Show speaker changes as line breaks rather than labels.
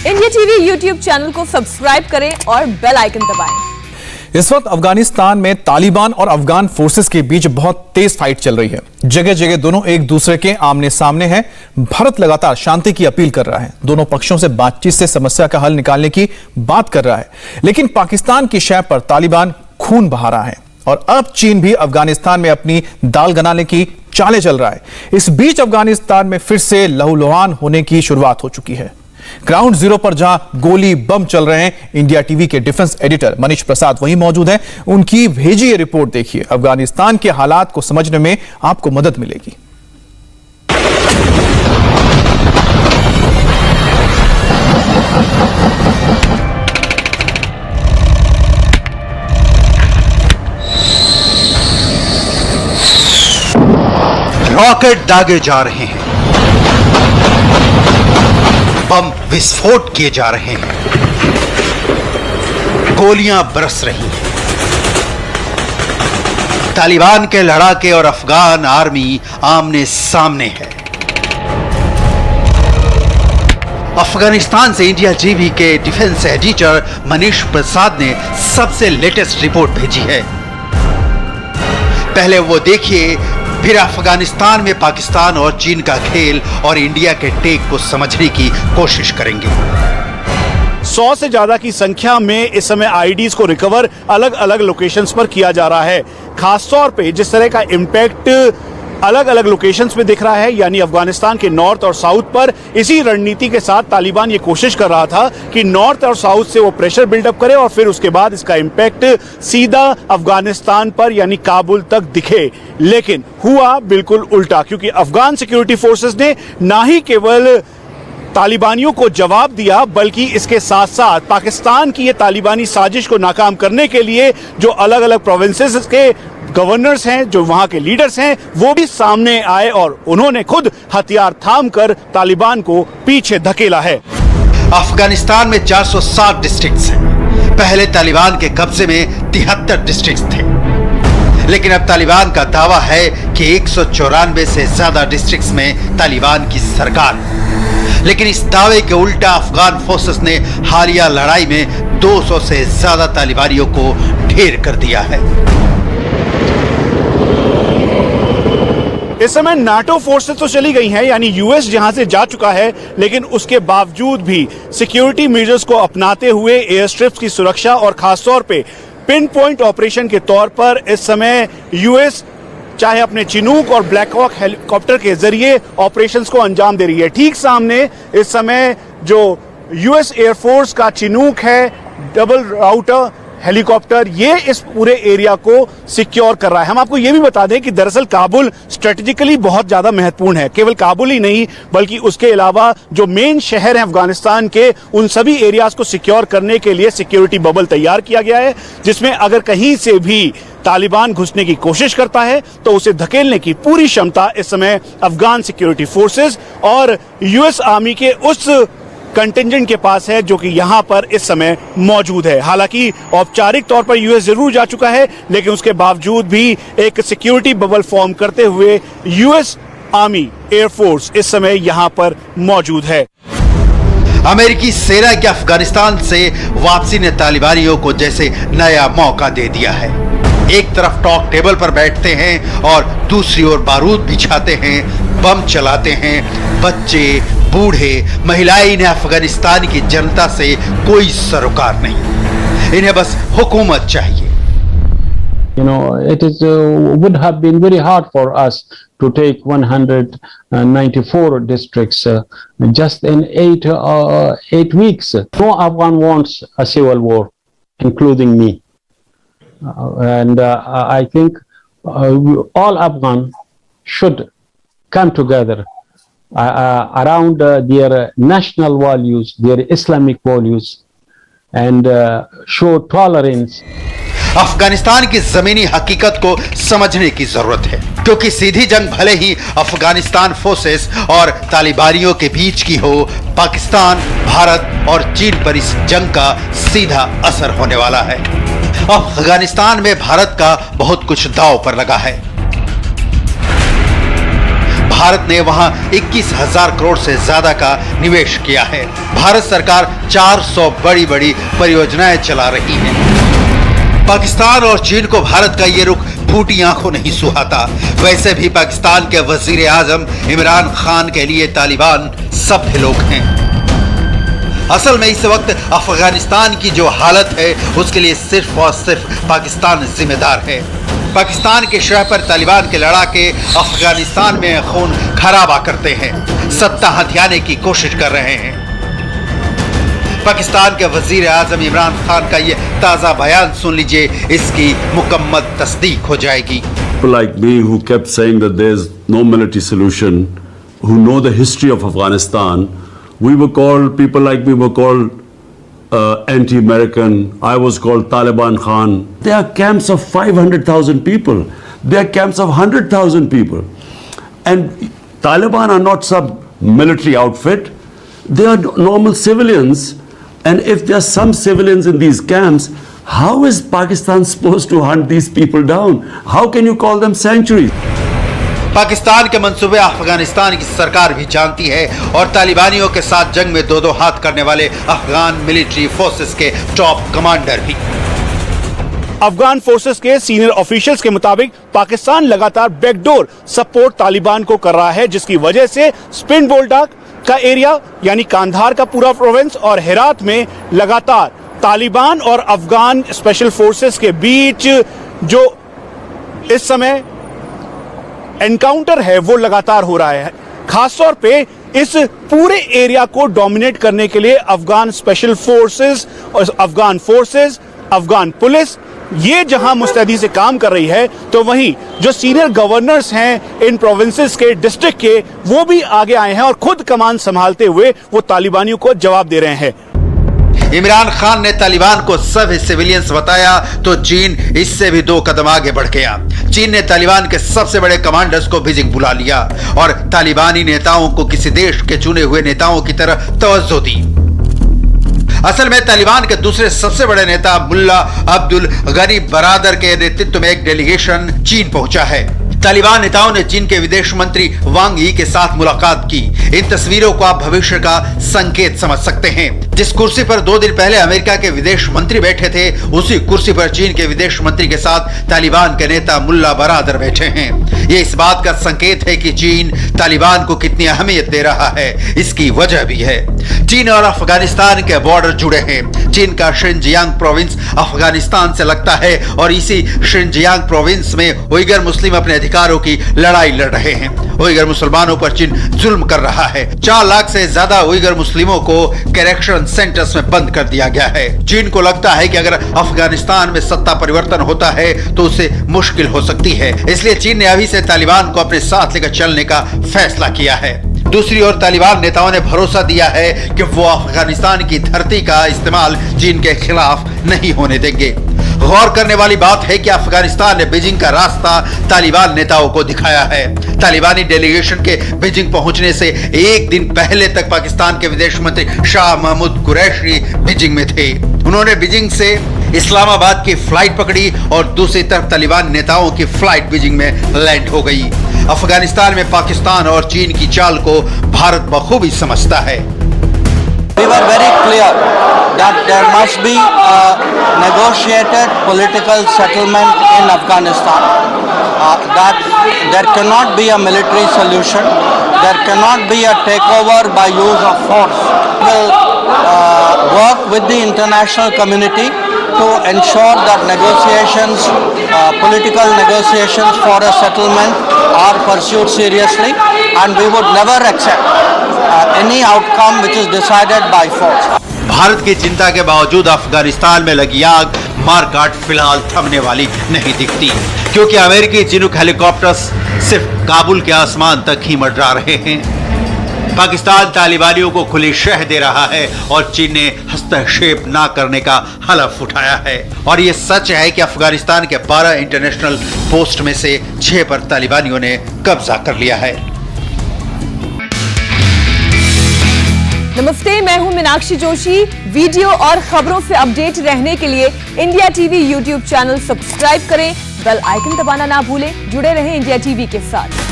India TV YouTube channel को subscribe करें और बेल आइकन दबाएं।
इस वक्त अफगानिस्तान में तालिबान और अफगान फोर्सेस के बीच बहुत तेज फाइट चल रही है। जगह जगह दोनों एक दूसरे के आमने सामने हैं। भारत लगातार शांति की अपील कर रहा है, दोनों पक्षों से बातचीत से समस्या का हल निकालने की बात कर रहा है, लेकिन पाकिस्तान की शय पर तालिबान खून बहा रहा है और अब चीन भी अफगानिस्तान में अपनी दाल गनाने की चालें चल रहा है। इस बीच अफगानिस्तान में फिर से लहूलुहान होने की शुरुआत हो चुकी है। ग्राउंड जीरो पर जहां गोली बम चल रहे हैं, इंडिया टीवी के डिफेंस एडिटर मनीष प्रसाद वहीं मौजूद हैं। उनकी भेजी ये रिपोर्ट देखिए, अफगानिस्तान के हालात को समझने में आपको मदद मिलेगी।
रॉकेट दागे जा रहे हैं, बम विस्फोट किए जा रहे हैं, गोलियां बरस रही हैं। तालिबान के लड़ाके और अफगान आर्मी आमने सामने है। अफगानिस्तान से इंडिया टीवी के डिफेंस एडिटर मनीष प्रसाद ने सबसे लेटेस्ट रिपोर्ट भेजी है। पहले वो देखिए, फिर अफगानिस्तान में पाकिस्तान और चीन का खेल और इंडिया के टेक को समझने की कोशिश करेंगे।
100 से ज्यादा की संख्या में इस समय आईडीज को रिकवर अलग अलग लोकेशंस पर किया जा रहा है। खासतौर पे जिस तरह का इम्पैक्ट अलग अलग लोकेशंस में दिख रहा है, यानी अफगानिस्तान के नॉर्थ और साउथ पर, इसी रणनीति के साथ तालिबान ये कोशिश कर रहा था कि नॉर्थ और साउथ से वो प्रेशर बिल्डअप करे और फिर उसके बाद इसका इम्पैक्ट सीधा अफगानिस्तान पर यानी काबुल तक दिखे। लेकिन हुआ बिल्कुल उल्टा, क्योंकि अफगान सिक्योरिटी फोर्सेस ने ना ही केवल तालिबानियों को जवाब दिया, बल्कि इसके साथ साथ पाकिस्तान की ये तालिबानी साजिश को नाकाम करने के लिए जो अलग अलग प्रोविंसेस के गवर्नर्स हैं, जो वहां के लीडर्स हैं, वो भी सामने आए और उन्होंने खुद हथियार थामकर तालिबान को पीछे धकेला है।
अफगानिस्तान में 460 डिस्ट्रिक्ट्स हैं। पहले तालिबान के कब्जे में 73 डिस्ट्रिक्ट्स थे, लेकिन अब तालिबान का दावा है कि 194 से ज्यादा डिस्ट्रिक्ट्स में तालिबान की सरकार है। लेकिन इस दावे के उल्टा अफगान फोर्सेस ने हालिया लड़ाई में 200 से ज्यादा तालिबानियों को ढेर कर दिया है।
इस समय नाटो फोर्सेस तो चली गई हैं, यानी यूएस जहां से जा चुका है, लेकिन उसके बावजूद भी सिक्योरिटी मेजर्स को अपनाते हुए एयर स्ट्रिप्स की सुरक्षा और खासतौर पे पिन पॉइंट ऑपरेशन के तौर पर इस समय यूएस चाहे अपने चिनूक और ब्लैक हॉक हेलीकॉप्टर के जरिए ऑपरेशंस को अंजाम दे रही है। ठीक सामने इस समय जो यूएस एयरफोर्स का चिनूक है, डबल राउटर हेलीकॉप्टर, ये इस पूरे एरिया को सिक्योर कर रहा है। हम आपको ये भी बता दें कि दरअसल काबुल स्ट्रेटेजिकली बहुत ज्यादा महत्वपूर्ण है। केवल काबुल ही नहीं, बल्कि उसके अलावा जो मेन शहर हैं अफगानिस्तान के, उन सभी एरियाज को सिक्योर करने के लिए सिक्योरिटी बबल तैयार किया गया है, जिसमें अगर कहीं से भी तालिबान घुसने की कोशिश करता है तो उसे धकेलने की पूरी क्षमता इस समय अफगान सिक्योरिटी फोर्सेस और यूएस आर्मी के उस कंटिंजेंट के पास है, जो कि यहां पर इस समय मौजूद है। हालांकि औपचारिक तौर पर यूएस जरूर जा चुका है, लेकिन उसके बावजूद भी एक सिक्योरिटी बबल फॉर्म करते हुए यूएस आर्मी एयरफोर्स इस समय यहां पर मौजूद है।
अमेरिकी सेना की अफगानिस्तान से वापसी ने तालिबानियों को जैसे नया मौका दे दिया है। एक तरफ टॉक टेबल पर बैठते हैं और दूसरी ओर बारूद बिछाते हैं, बम चलाते हैं। बच्चे, बूढ़े, महिलाएं, इन्हें अफगानिस्तान की जनता से कोई सरोकार नहीं। इन्हें बस हुकूमत चाहिए।
You know, it would have been very hard for us to take 194 districts just in 8 weeks. No Afghan wants a civil war, including me. And I think all Afghan should come together around their national values, their Islamic values, and show tolerance.
Afghanistan की जमीनी हकीकत को समझने की जरूरत है, क्योंकि सीधी जंग भले ही अफगानिस्तान फोर्सेस और तालिबानियों के बीच की हो, पाकिस्तान, भारत और चीन पर इस जंग का सीधा असर होने वाला है। अफगानिस्तान में भारत का बहुत कुछ दांव पर लगा है। भारत ने वहां 21,000 करोड़ से ज्यादा का निवेश किया है। भारत सरकार 400 बड़ी बड़ी परियोजनाएं चला रही है। पाकिस्तान और चीन को भारत का ये रुख फूटी आंखों नहीं सुहाता। वैसे भी पाकिस्तान के वजीर आजम इमरान खान के लिए तालिबान सभ्य लोग हैं। असल में इस वक्त अफगानिस्तान की जो हालत है उसके लिए सिर्फ और सिर्फ पाकिस्तान जिम्मेदार है। पाकिस्तान के शहर पर तालिबान के लड़ाके अफगानिस्तान में खून खराबा करते हैं, सत्ता हथियाने की कोशिश कर रहे हैं। पाकिस्तान के वजीर आजम इमरान खान का ये ताजा बयान सुन लीजिए, इसकी मुकम्मल तस्दीक हो जाएगी।
People like me who kept saying that there's no military solution, who know the history of Afghanistan, people like me were called anti-American. I was called Taliban Khan. There are camps of 500,000 people. There are camps of 100,000 people. And Taliban are not some military outfit. They are normal civilians. And if there are some civilians in these camps, how is Pakistan supposed to hunt these people down? How can you call them sanctuaries?
Pakistan के मंसूबे अफगानिस्तान की सरकार भी जानती है और तालिबानियों के साथ जंग में दो हाथ करने वाले अफगान मिलिट्री फोर्सेस के टॉप कमांडर भी।
अफगान फोर्सेस के सीनियर ऑफिशियल्स के मुताबिक पाकिस्तान लगातार बैकडोर सपोर्ट तालिबान को कर रहा है, जिसकी वजह से स्पिन बोल्डाक का एरिया यानी कांधार का पूरा प्रोविंस और हेरात में लगातार तालिबान और अफगान स्पेशल फोर्सेस के बीच जो इस समय एनकाउंटर है वो लगातार हो रहा है। खासतौर पे इस पूरे एरिया को डोमिनेट करने के लिए अफगान स्पेशल फोर्सेस और अफगान पुलिस ये जहां मुस्तैदी से काम कर रही है, तो वहीं जो सीनियर गवर्नर्स हैं इन प्रोविंसेस के, डिस्ट्रिक्ट के, वो भी आगे आए हैं और खुद कमान संभालते हुए वो तालिबानियों को जवाब दे रहे हैं।
इमरान खान ने तालिबान को सभी सिविलियंस बताया तो चीन इससे भी 2 कदम आगे बढ़ गया। चीन ने तालिबान के सबसे बड़े कमांडर्स को बीजिंग बुला लिया और तालिबानी नेताओं को किसी देश के चुने हुए नेताओं की तरह तवज्जो दी। असल में तालिबान के दूसरे सबसे बड़े नेता मुल्ला अब्दुल गनी बरादर के नेतृत्व में एक डेलीगेशन चीन पहुंचा है। तालिबान नेताओं ने चीन के विदेश मंत्री वांग यी के साथ मुलाकात की। इन तस्वीरों को आप भविष्य का संकेत समझ सकते हैं। जिस कुर्सी पर 2 दिन पहले अमेरिका के विदेश मंत्री बैठे थे, उसी कुर्सी पर चीन के विदेश मंत्री के साथ तालिबान के नेता मुल्ला बरादर बैठे हैं। ये इस बात का संकेत है कि चीन तालिबान को कितनी अहमियत दे रहा है। इसकी वजह भी है, चीन और अफगानिस्तान के बॉर्डर जुड़े हैं। चीन का शिनजियांग प्रोविंस अफगानिस्तान से लगता है और इसी शिनजियांग प्रोविंस में उइगर मुस्लिम अपने अधिकारों की लड़ाई लड़ रहे हैं। उइगर मुसलमानों पर चीन जुल्म कर रहा है। 4 लाख से ज्यादा उइगर मुस्लिमों को करेक्शन सेंटर्स में बंद कर दिया गया है। चीन को लगता है कि अगर अफगानिस्तान में सत्ता परिवर्तन होता है तो उसे मुश्किल हो सकती है, इसलिए चीन ने अभी से तालिबान को अपने साथ लेकर चलने का फैसला किया है। दूसरी ओर तालिबान नेताओं ने भरोसा दिया है कि वो अफगानिस्तान की धरती का इस्तेमाल चीन के खिलाफ नहीं होने देंगे। गौर करने वाली बात है कि अफगानिस्तान ने बीजिंग का रास्ता तालिबान नेताओं को दिखाया है। तालिबानी डेलीगेशन के बीजिंग पहुंचने से 1 दिन पहले तक पाकिस्तान के विदेश मंत्री शाह महमूद कुरैशी बीजिंग में थे। उन्होंने बीजिंग से इस्लामाबाद की फ्लाइट पकड़ी और दूसरी तरफ तालिबान नेताओं की फ्लाइट बीजिंग में लैंड हो गई। अफगानिस्तान में पाकिस्तान और चीन की चाल को भारत बखूबी समझता है।
We were very clear that there must be a negotiated political settlement in Afghanistan, that there cannot be a military solution, there cannot be a takeover by use of force. We will work with the international community to ensure that negotiations, political negotiations for a settlement are pursued seriously, and we would never accept any outcome which is decided by force.
Bharat की चिंता के बावजूद अफगानिस्तान में लगी आग मारकाट फिलहाल थमने वाली नहीं दिखती, क्योंकि अमेरिकी चिनूक हेलीकॉप्टर्स सिर्फ काबुल के आसमान तक ही मंडरा रहे हैं। पाकिस्तान तालिबानियों को खुली शह दे रहा है और चीन ने हस्तक्षेप ना करने का हलफ उठाया है। और यह सच है कि अफगानिस्तान के 12 इंटरनेशनल पोस्ट में से 6 पर तालिबानियों ने कब्जा कर लिया है।
नमस्ते, मैं हूं मीनाक्षी जोशी। वीडियो और खबरों से अपडेट रहने के लिए India TV YouTube channel subscribe करें, बेल आइकन दबाना ना भूलें। जुड़े रहें इंडिया टीवी के साथ।